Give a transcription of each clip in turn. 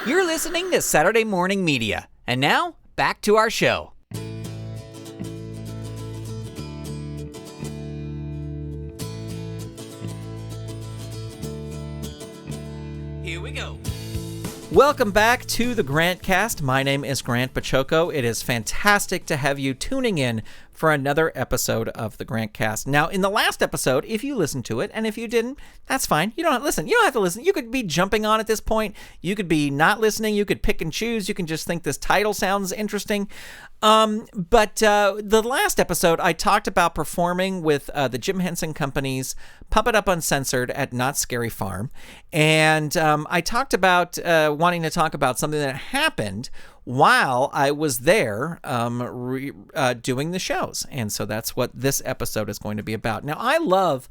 You're listening to Saturday Morning Media. And now, back to our show. Here we go. Welcome back to the GrantCast. My name is Grant Baciocco. It is fantastic to have you tuning in for another episode of the GrantCast. Now, in the last episode, if you listened to it, and if you didn't, that's fine. You don't have to listen. You don't have to listen. You could be jumping on at this point. You could be not listening. You could pick and choose. You can just think this title sounds interesting. But the last episode, I talked about performing with the Jim Henson Company's Puppet Up Uncensored at Knott's Scary Farm. And I talked about wanting to talk about something that happened while I was there doing the shows. And so that's what this episode is going to be about. Now, I love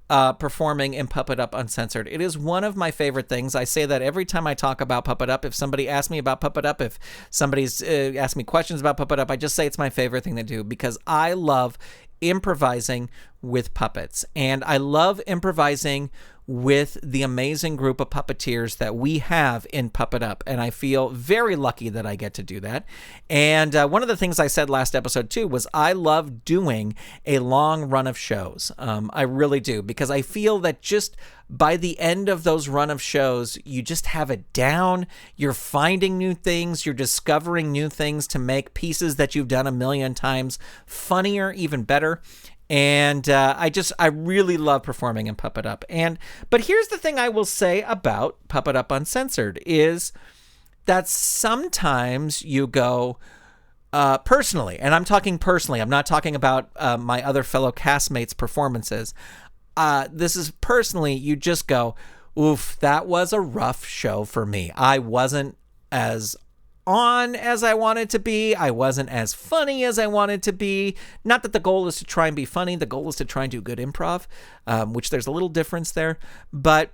performing in Puppet Up Uncensored. It is one of my favorite things. I say that every time I talk about Puppet Up. If somebody asks me about Puppet Up, if somebody's asked me questions about Puppet Up, I just say it's my favorite thing to do because I love improvising with puppets. And I love improvising with the amazing group of puppeteers that we have in Puppet Up. And I feel very lucky that I get to do that. And one of the things I said last episode too was I love doing a long run of shows. I really do, because I feel that just by the end of those run of shows, you just have it down. You're finding new things. You're discovering new things to make pieces that you've done a million times funnier, even better. And I really love performing in Puppet Up. But here's the thing I will say about Puppet Up Uncensored is that sometimes you go personally, and I'm talking personally. I'm not talking about my other fellow castmates' performances. This is personally, you just go, oof, that was a rough show for me. I wasn't as on as I wanted to be. I wasn't as funny as I wanted to be. Not that the goal is to try and be funny. The goal is to try and do good improv, which there's a little difference there. But,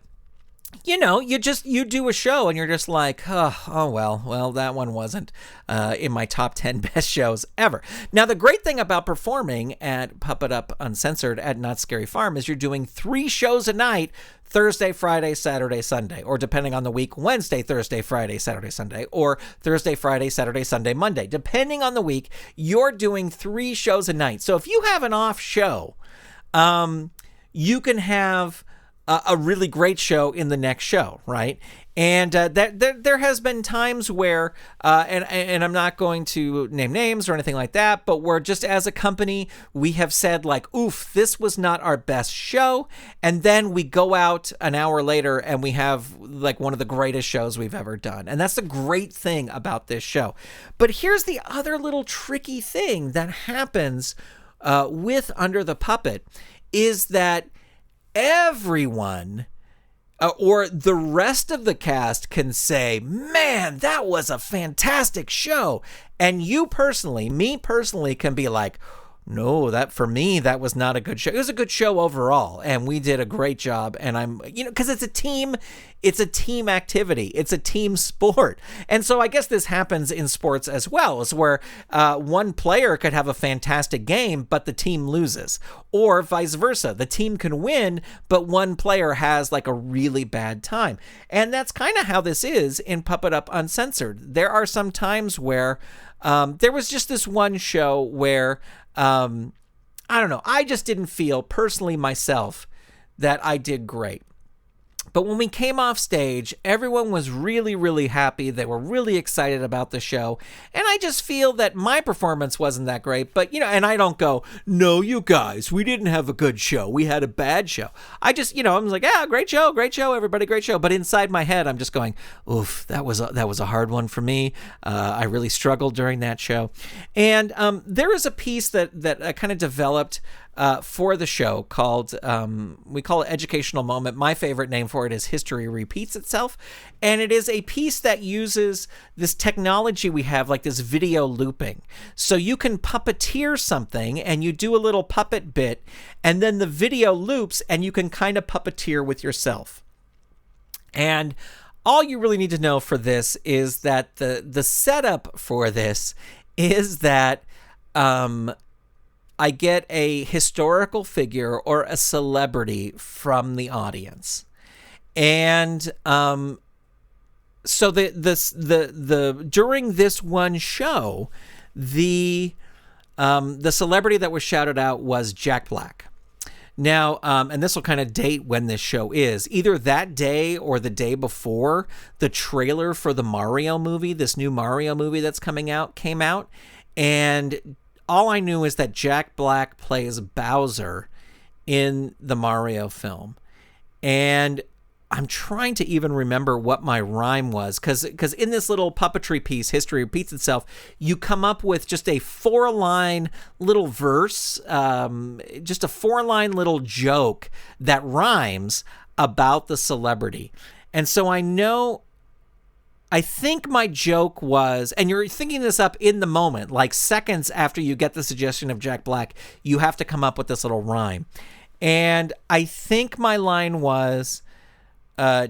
you know, you do a show and you're just like, well, that one wasn't in my top 10 best shows ever. Now, the great thing about performing at Puppet Up Uncensored at Knott's Scary Farm is you're doing 3 shows a night, Thursday, Friday, Saturday, Sunday, or depending on the week, Wednesday, Thursday, Friday, Saturday, Sunday, or Thursday, Friday, Saturday, Sunday, Monday. Depending on the week, you're doing 3 shows a night. So if you have an off show, you can have a really great show in the next show, right? And there has been times where, and I'm not going to name names or anything like that, but where just as a company, we have said like, oof, this was not our best show. And then we go out an hour later and we have like one of the greatest shows we've ever done. And that's the great thing about this show. But here's the other little tricky thing that happens with Under the Puppet is that everyone or the rest of the cast can say, man, that was a fantastic show. And me personally can be like, no, for me, that was not a good show. It was a good show overall, and we did a great job. And because it's a team activity. It's a team sport. And so I guess this happens in sports as well, is where one player could have a fantastic game, but the team loses. Or vice versa. The team can win, but one player has like a really bad time. And that's kind of how this is in Puppet Up Uncensored. There are some times where there was just this one show where I don't know. I just didn't feel personally myself that I did great. But when we came off stage, everyone was really, really happy. They were really excited about the show. And I just feel that my performance wasn't that great. But, and I don't go, no, you guys, we didn't have a good show. We had a bad show. I just, I'm like, yeah, great show, everybody, great show. But inside my head, I'm just going, oof, that was a hard one for me. I really struggled during that show. And there is a piece that I kind of developed for the show called, we call it Educational Moment. My favorite name for it is History Repeats Itself. And it is a piece that uses this technology we have, like this video looping. So you can puppeteer something and you do a little puppet bit, and then the video loops and you can kind of puppeteer with yourself. And all you really need to know for this is that the setup for this is that I get a historical figure or a celebrity from the audience. And so the during this one show, the celebrity that was shouted out was Jack Black. Now, and this will kind of date when this show is. Either that day or the day before, the trailer for the Mario movie, this new Mario movie that's coming out, came out. And all I knew is that Jack Black plays Bowser in the Mario film. And I'm trying to even remember what my rhyme was, because in this little puppetry piece, History Repeats Itself, you come up with just a 4-line little verse, just a 4-line little joke that rhymes about the celebrity. And so I think my joke was, and you're thinking this up in the moment, like seconds after you get the suggestion of Jack Black, you have to come up with this little rhyme. And I think my line was,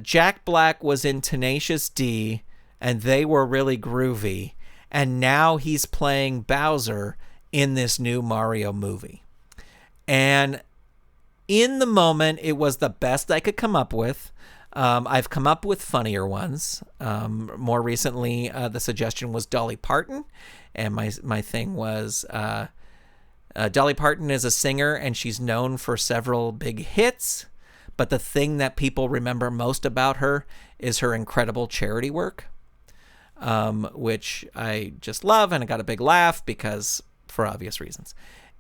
Jack Black was in Tenacious D, and they were really groovy, and now he's playing Bowser in this new Mario movie. And in the moment, it was the best I could come up with. I've come up with funnier ones. More recently, the suggestion was Dolly Parton, and my thing was Dolly Parton is a singer, and she's known for several big hits. But the thing that people remember most about her is her incredible charity work, which I just love, and I got a big laugh because for obvious reasons.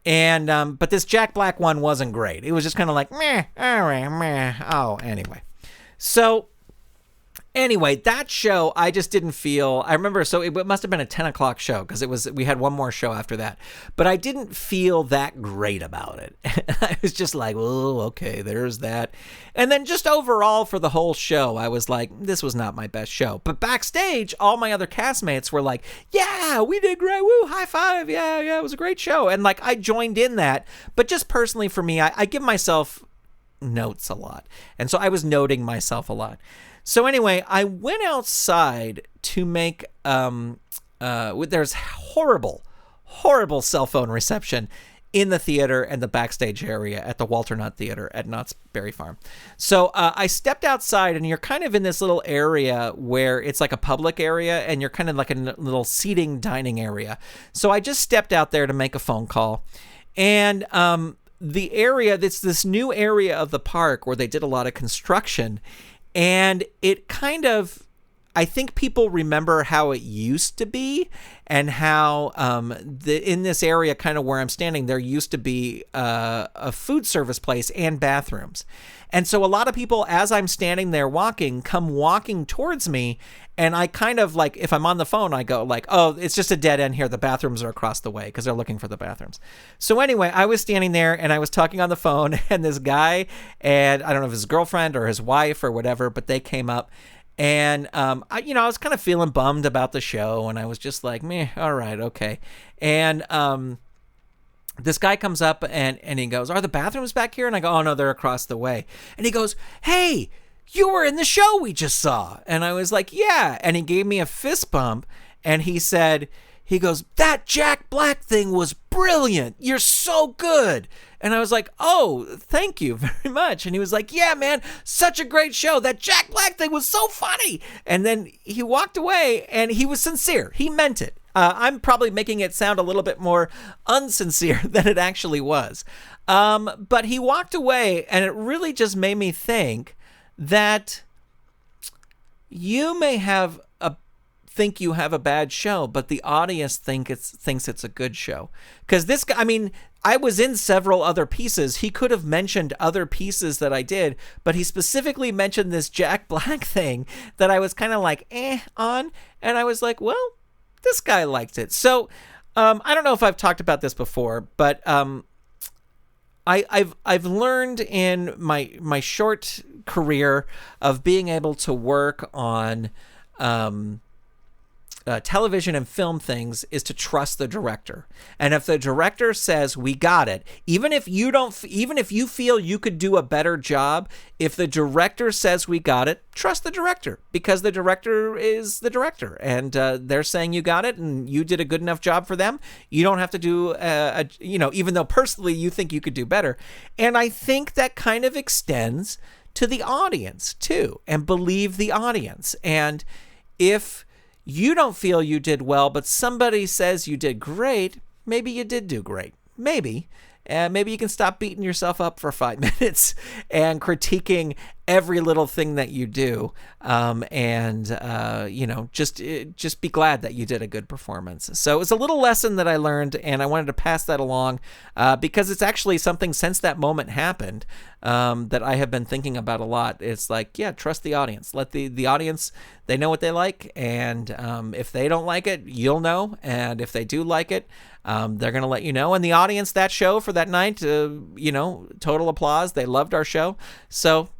And but this Jack Black one wasn't great. It was just kind of like meh, all right, meh. Oh, anyway. So anyway, that show I just didn't feel. I remember, so it must have been a 10:00 show because we had one more show after that, but I didn't feel that great about it. I was just like, oh, okay, there's that. And then just overall for the whole show, I was like, this was not my best show. But backstage, all my other castmates were like, yeah, we did great, woo, high five, yeah, it was a great show. And like I joined in that, but just personally for me, I give myself notes a lot, and so I was noting myself a lot. So anyway, I went outside to make, there's horrible cell phone reception in the theater and the backstage area at the Walter Knott Theater at Knott's Berry Farm. So I stepped outside, and you're kind of in this little area where it's like a public area, and you're kind of like a little seating dining area. So I just stepped out there to make a phone call, and the area, it's this new area of the park where they did a lot of construction. And it kind of, I think people remember how it used to be, and how in this area kind of where I'm standing, there used to be a food service place and bathrooms. And so a lot of people, as I'm standing there come walking towards me, and I kind of like, if I'm on the phone, I go like, oh, it's just a dead end here. The bathrooms are across the way, because they're looking for the bathrooms. So anyway, I was standing there and I was talking on the phone, and this guy, and I don't know if his girlfriend or his wife or whatever, but they came up, and I was kind of feeling bummed about the show, and I was just like, meh, all right, okay. And this guy comes up and he goes, are the bathrooms back here? And I go, oh no, they're across the way. And he goes, hey, you were in the show we just saw. And I was like, yeah. And he gave me a fist bump, and he goes, that Jack Black thing was brilliant. You're so good. And I was like, oh, thank you very much. And he was like, yeah, man, such a great show. That Jack Black thing was so funny. And then he walked away, and he was sincere. He meant it. I'm probably making it sound a little bit more unsincere than it actually was. But he walked away, and it really just made me think that you may think you have a bad show, but the audience thinks it's a good show. Because this guy, I mean, I was in several other pieces. He could have mentioned other pieces that I did, but he specifically mentioned this Jack Black thing that I was kind of like, on. And I was like, well, this guy liked it. So I don't know if I've talked about this before, but I've learned in my short career of being able to work on television and film things is to trust the director. And if the director says we got it, even if you feel you could do a better job, if the director says we got it, trust the director, because the director is the director, and they're saying you got it and you did a good enough job for them. You don't have to do even though personally you think you could do better. And I think that kind of extends to the audience too, and believe the audience. And if you don't feel you did well, but somebody says you did great, maybe you did do great. Maybe. Maybe you can stop beating yourself up for 5 minutes and critiquing every little thing that you do, just be glad that you did a good performance. So it was a little lesson that I learned, and I wanted to pass that along because it's actually something since that moment happened that I have been thinking about a lot. It's like, yeah, trust the audience. Let the audience, they know what they like, and if they don't like it, you'll know, and if they do like it, they're going to let you know. And the audience, that show for that night, total applause. They loved our show. So,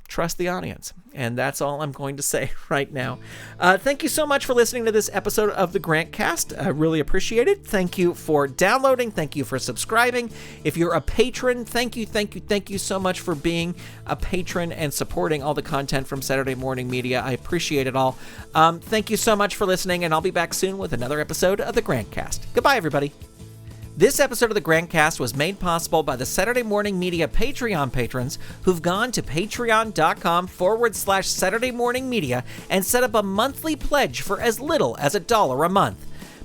trust the audience. And that's all I'm going to say right now. Thank you so much for listening to this episode of the GrantCast. I really appreciate it. Thank you for downloading. Thank you for subscribing. If you're a patron, thank you so much for being a patron and supporting all the content from Saturday Morning Media. I appreciate it all. Thank you so much for listening, and I'll be back soon with another episode of the GrantCast. Goodbye, everybody. This episode of the GrantCast was made possible by the Saturday Morning Media Patreon patrons who've gone to patreon.com/Saturday Morning Media and set up a monthly pledge for as little as $1 a month.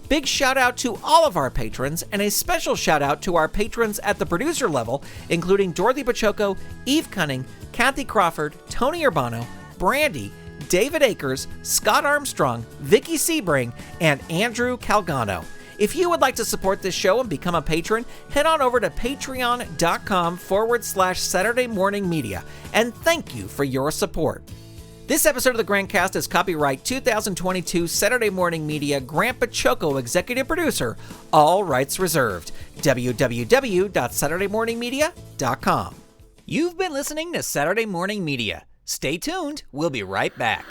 Big shout out to all of our patrons, and a special shout out to our patrons at the producer level, including Dorothy Baciocco, Eve Cunning, Kathy Crawford, Tony Urbano, Brandy, David Akers, Scott Armstrong, Vicky Sebring, and Andrew Calgano. If you would like to support this show and become a patron, head on over to patreon.com/Saturday Morning Media, and thank you for your support. This episode of the GrantCast is copyright 2022 Saturday Morning Media, Grant Baciocco, executive producer, all rights reserved. www.SaturdayMorningMedia.com. You've been listening to Saturday Morning Media. Stay tuned, we'll be right back.